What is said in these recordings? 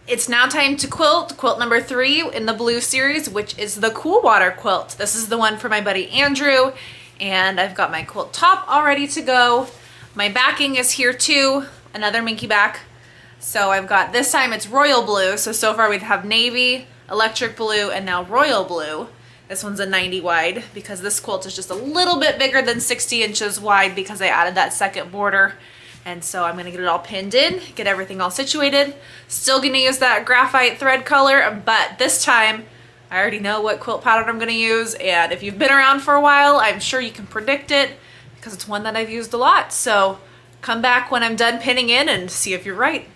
It's now time to quilt number 3 in the blue series, which is the Cool Water Quilt. This is the one for my buddy Andrew, and I've got my quilt top all ready to go. My backing is here too, another minky back. So I've got, this time it's royal blue, so far we have navy, electric blue, and now royal blue. This one's a 90 wide because this quilt is just a little bit bigger than 60 inches wide because I added that second border. And so I'm gonna get it all pinned in, get everything all situated. Still gonna use that graphite thread color, but this time I already know what quilt pattern I'm gonna use. And if you've been around for a while, I'm sure you can predict it because it's one that I've used a lot. So come back when I'm done pinning in and see if you're right.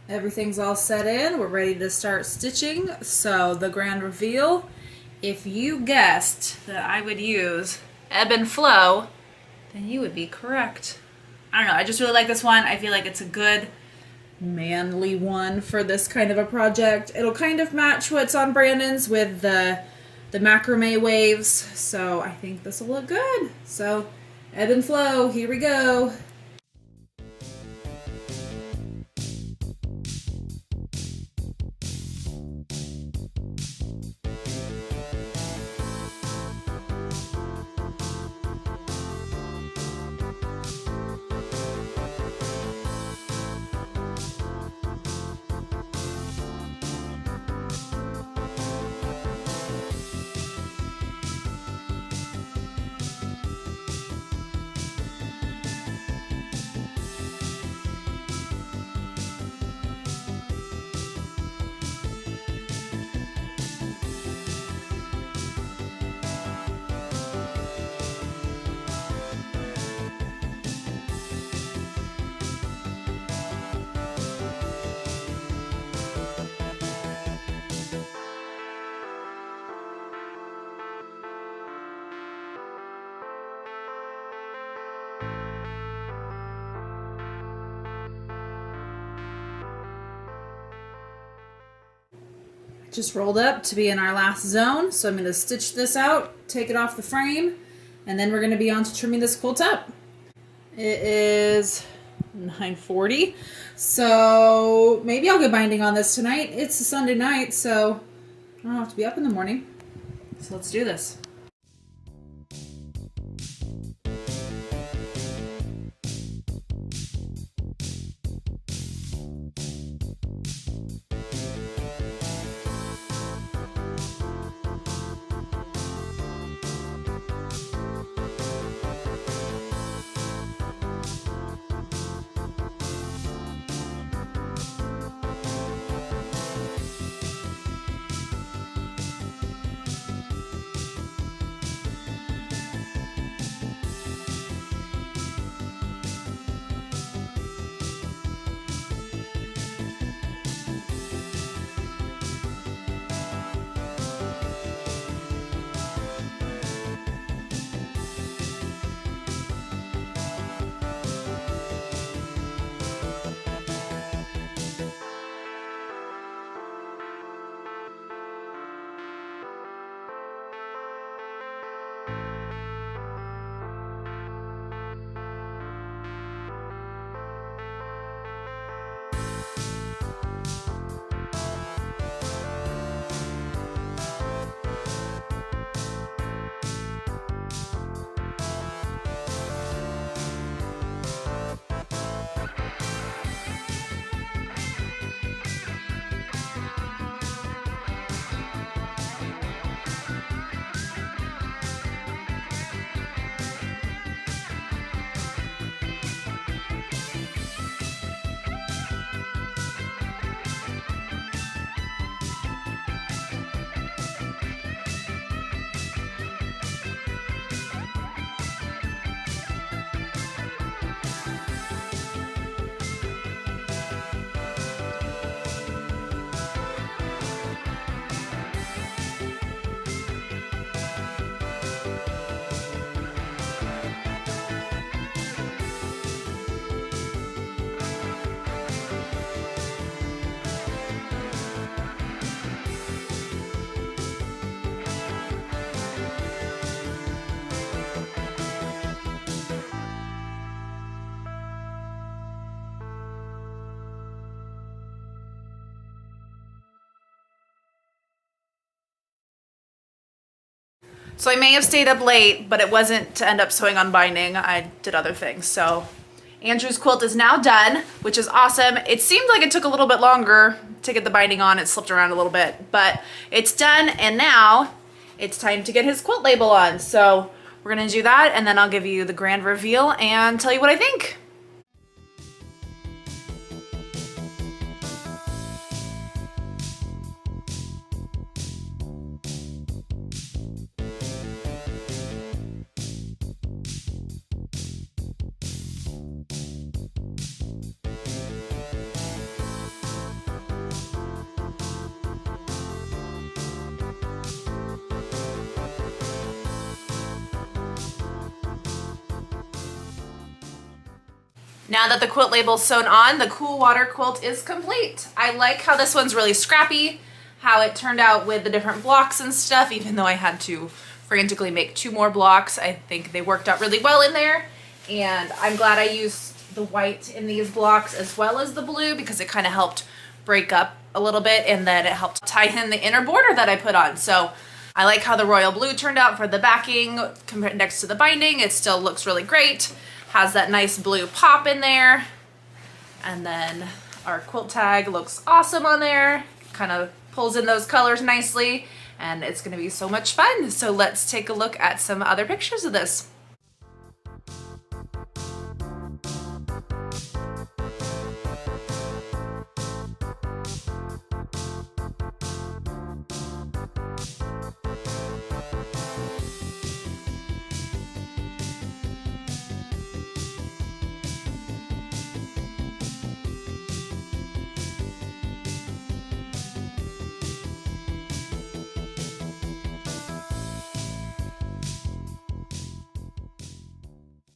Everything's all set in. We're ready to start stitching. So the grand reveal, if you guessed that I would use Ebb and Flow, then you would be correct. I don't know, I just really like this one. I feel like it's a good manly one for this kind of a project. It'll kind of match what's on Brandon's with the macrame waves. So I think this will look good. So Ebb and Flow, here we go. Just rolled up to be in our last zone, so I'm going to stitch this out, take it off the frame, and then we're going to be on to trimming this quilt up. It is 9:40, so maybe I'll get binding on this tonight. It's a Sunday night, so I don't have to be up in the morning. So let's do this. So I may have stayed up late, but it wasn't to end up sewing on binding. I did other things. So Andrew's quilt is now done, which is awesome. It seemed like it took a little bit longer to get the binding on. It slipped around a little bit, but it's done. And now it's time to get his quilt label on. So we're gonna do that, and then I'll give you the grand reveal and tell you what I think. Now that the quilt label's sewn on, the Cool Water Quilt is complete. I like how this one's really scrappy, how it turned out with the different blocks and stuff, even though I had to frantically make 2 more blocks. I think they worked out really well in there, and I'm glad I used the white in these blocks as well as the blue because it kind of helped break up a little bit, and then it helped tie in the inner border that I put on. So I like how the royal blue turned out for the backing compared next to the binding. It still looks really great. Has that nice blue pop in there. And then our quilt tag looks awesome on there. Kind of pulls in those colors nicely, and it's gonna be so much fun. So let's take a look at some other pictures of this.